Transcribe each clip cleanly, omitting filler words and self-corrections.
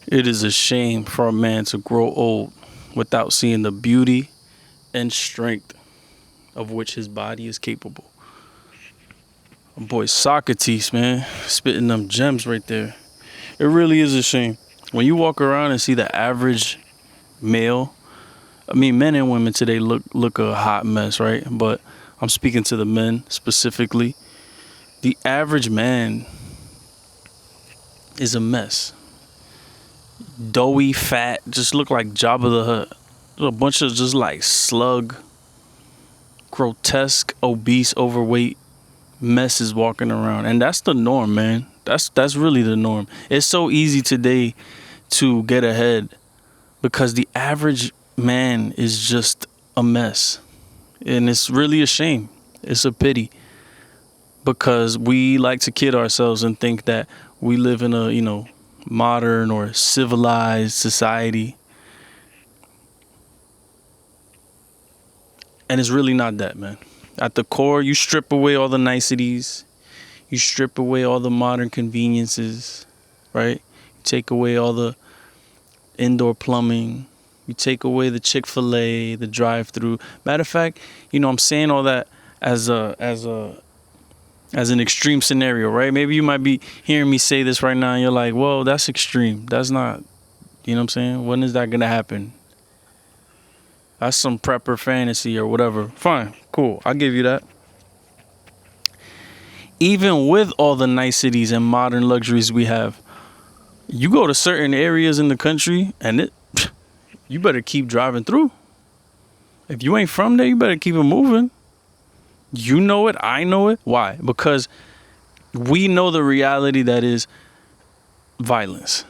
It is a shame for a man to grow old without seeing the beauty and strength of which his body is capable. My boy Socrates, man, spitting them gems right there. It really is a shame. When you walk around and see the average male, I mean, men and women today look a hot mess, right? But I'm speaking to the men specifically. The average man is a mess. Doughy, fat, just look like Jabba the Hutt. A bunch of just like slug, grotesque, obese, overweight messes walking around, and that's the norm, man. That's really the norm. It's so easy today to get ahead because the average man is just a mess, and it's really a shame. It's a pity because we like to kid ourselves and think that we live in a modern or civilized society, and it's really not that, man. At the core, you strip away all the niceties, you strip away all the modern conveniences, right? You take away all the indoor plumbing, you take away the Chick-fil-A, the drive-through. Matter of fact, I'm saying all that as an extreme scenario, right? Maybe you might be hearing me say this right now and you're like, whoa, that's extreme. That's not, you know what I'm saying? When is that gonna happen? That's some prepper fantasy or whatever. Fine, cool, I'll give you that. Even with all the niceties and modern luxuries we have, you go to certain areas in the country and you better keep driving through. If you ain't from there, you better keep it moving. You know it, I know it. Why? Because we know the reality that is violence.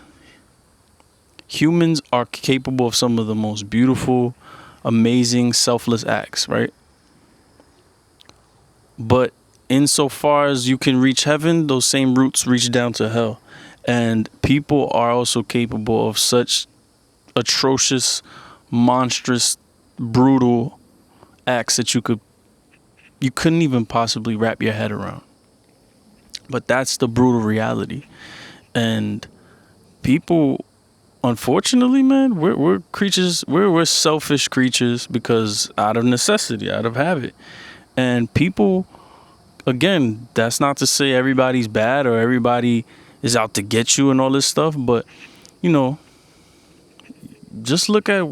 Humans are capable of some of the most beautiful, amazing, selfless acts, right? But insofar as you can reach heaven, those same roots reach down to hell. And people are also capable of such atrocious, monstrous, brutal acts that you couldn't even possibly wrap your head around. But that's the brutal reality. And people, unfortunately, man, we're creatures, we're selfish creatures because out of necessity, out of habit. And people, again, that's not to say everybody's bad or everybody is out to get you and all this stuff, but just look at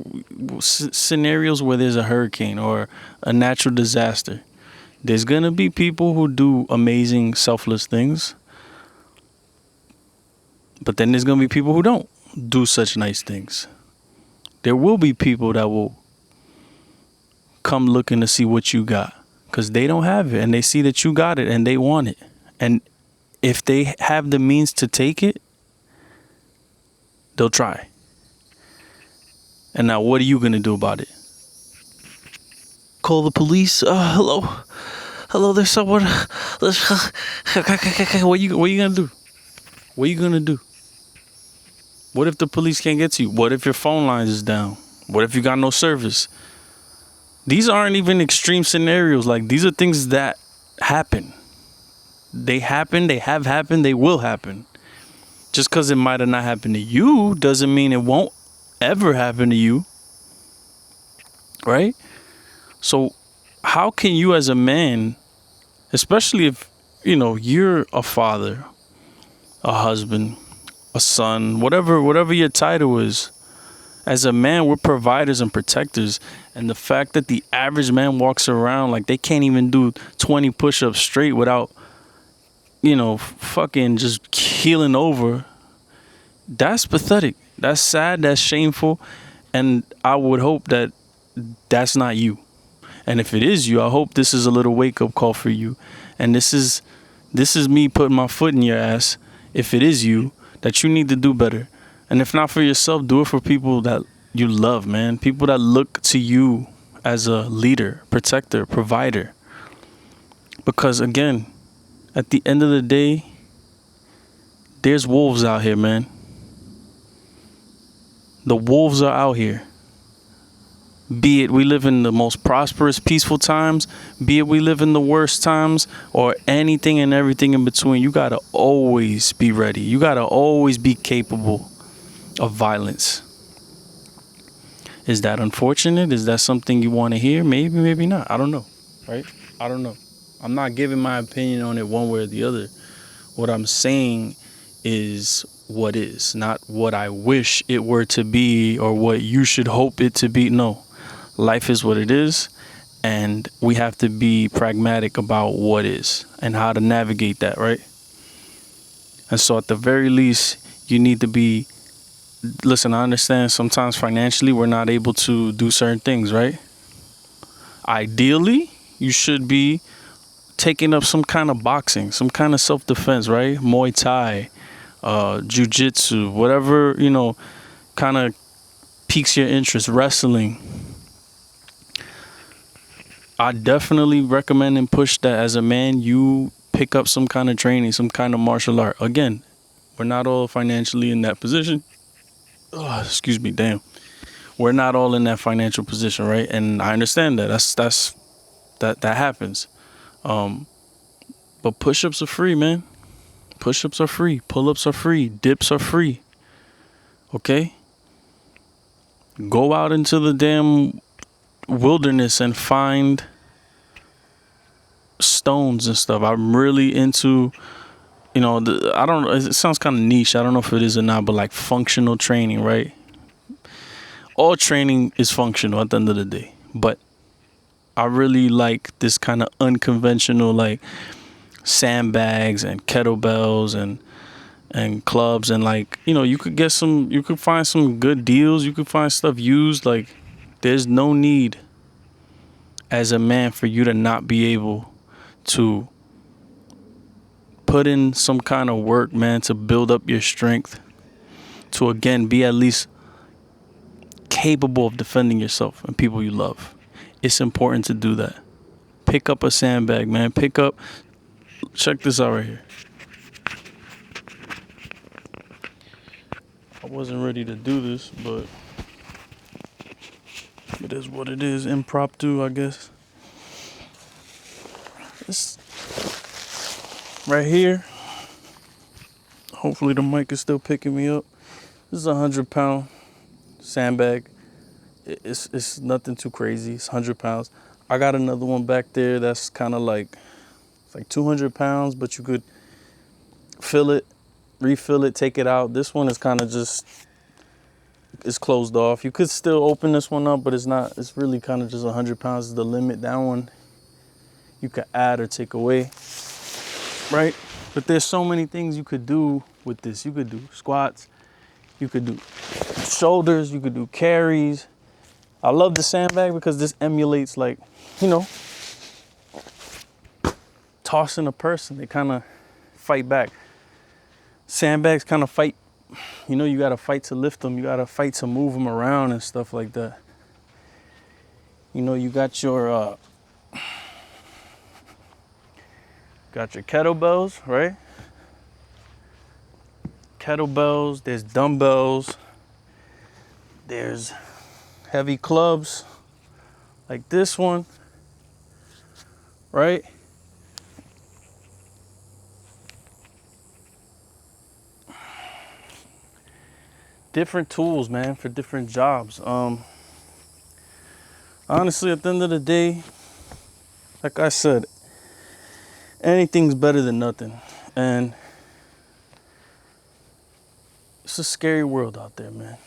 scenarios where there's a hurricane or a natural disaster. There's gonna be people who do amazing, selfless things, but then there's gonna be people who don't do such nice things. There will be people that will come looking to see what you got because they don't have it and they see that you got it and they want it. And if they have the means to take it, they'll try. And now what are you going to do about it? Call the police? Hello, there's someone. What you going to do? What are you going to do? What if the police can't get to you? What if your phone lines is down? What if you got no service? These aren't even extreme scenarios. Like, these are things that happen. They happen, they have happened, they will happen. Just because it might have not happened to you doesn't mean it won't ever happen to you. Right? So how can you as a man, especially if, you're a father, a husband, a son, whatever your title is, as a man, we're providers and protectors. And the fact that the average man walks around like they can't even do 20 push-ups straight without, fucking just keeling over, that's pathetic. That's sad. That's shameful. And I would hope that that's not you. And if it is you, I hope this is a little wake-up call for you. And this is me putting my foot in your ass, if it is you, that you need to do better. And if not for yourself, do it for people that you love, man. People that look to you as a leader, protector, provider. Because again, at the end of the day, there's wolves out here, man. The wolves are out here. Be it we live in the most prosperous, peaceful times, be it we live in the worst times, or anything and everything in between. You got to always be ready. You got to always be capable of violence. Is that unfortunate? Is that something you want to hear? Maybe, maybe not. I don't know. Right? I don't know. I'm not giving my opinion on it one way or the other. What I'm saying is what is, not what I wish it were to be or what you should hope it to be. No. Life is what it is, and we have to be pragmatic about what is and how to navigate that, right? And so at the very least, you need to be, listen, I understand sometimes financially we're not able to do certain things, right? Ideally, you should be taking up some kind of boxing, some kind of self-defense, right? Muay Thai, jiu-jitsu, whatever, kind of piques your interest, wrestling. I definitely recommend and push that as a man, you pick up some kind of training, some kind of martial art. Again, we're not all financially in that position. Oh, excuse me, damn. We're not all in that financial position, right? And I understand that. That happens. But push-ups are free, man. Push-ups are free. Pull-ups are free. Dips are free. Okay? Go out into the damn wilderness and find stones and stuff. I'm really into, I don't know, it sounds kind of niche. I don't know if it is or not, but like functional training, right? All training is functional at the end of the day. But I really like this kind of unconventional, like sandbags and kettlebells and clubs, and like, you could find some good deals. You could find stuff used. Like, there's no need as a man for you to not be able to put in some kind of work, man, to build up your strength, to again be at least capable of defending yourself and people you love. It's important to do that. Pick up a sandbag, man. Check this out right here. I wasn't ready to do this, but it is what it is. Impromptu, I guess. This right here. Hopefully the mic is still picking me up. This is a 100-pound sandbag. It's nothing too crazy. It's 100 pounds. I got another one back there that's kind of like, it's like 200 pounds, but you could fill it, refill it, take it out. This one is kind of just, it's closed off. You could still open this one up, but it's not. It's really kind of just 100 pounds is the limit. That one you could add or take away, right? But there's so many things you could do with this. You could do squats, you could do shoulders, you could do carries. I love the sandbag because this emulates, like, tossing a person. They kind of fight back. Sandbags kind of fight. You got to fight to lift them. You got to fight to move them around and stuff like that. You got your kettlebells, right? Kettlebells, there's dumbbells, there's heavy clubs like this one, right? Different tools, man, for different jobs. Honestly, at the end of the day, like I said, anything's better than nothing. And it's a scary world out there, man.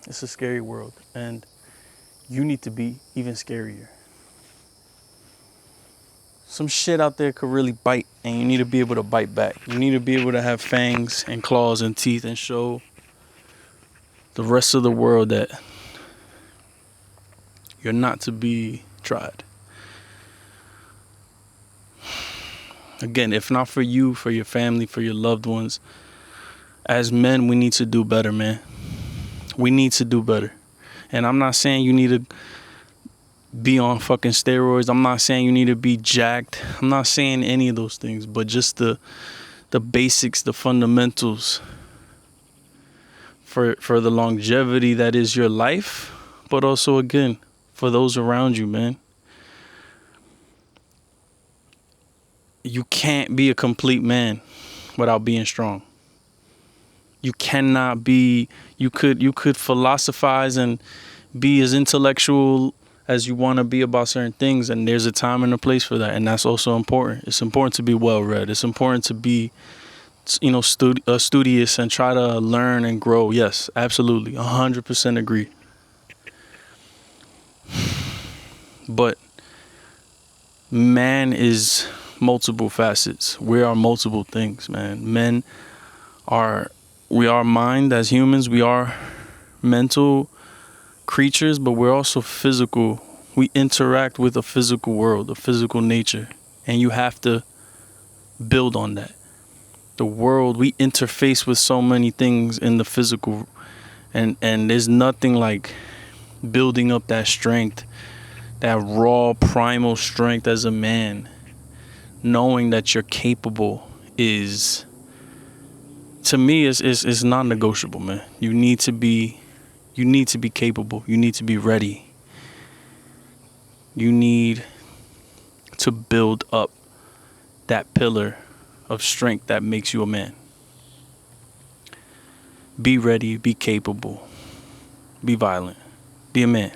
It's a scary world. And you need to be even scarier. Some shit out there could really bite, and you need to be able to bite back. You need to be able to have fangs and claws and teeth and show the rest of the world that you're not to be tried. Again, if not for you, for your family, for your loved ones, as men, we need to do better, man. We need to do better. And I'm not saying you need to be on fucking steroids. I'm not saying you need to be jacked. I'm not saying any of those things, but just the basics, the fundamentals for the longevity that is your life, but also, again, for those around you, man. You can't be a complete man without being strong. You cannot be. You could philosophize and be as intellectual as you want to be about certain things, and there's a time and a place for that, and that's also important. It's important to be well read. It's important to be, studious and try to learn and grow. Yes, absolutely, 100% agree. But man is multiple facets. We are multiple things, man. Men are we are mind as humans. We are mental creatures, but we're also physical. We interact with a physical world, a physical nature, and you have to build on that. The world, we interface with so many things in the physical, and there's nothing like building up that strength, that raw primal strength as a man, knowing that you're capable is, to me, is non-negotiable, man. You need to be capable. You need to be ready. You need to build up that pillar of strength that makes you a man. Be ready, be capable, be violent, be a man.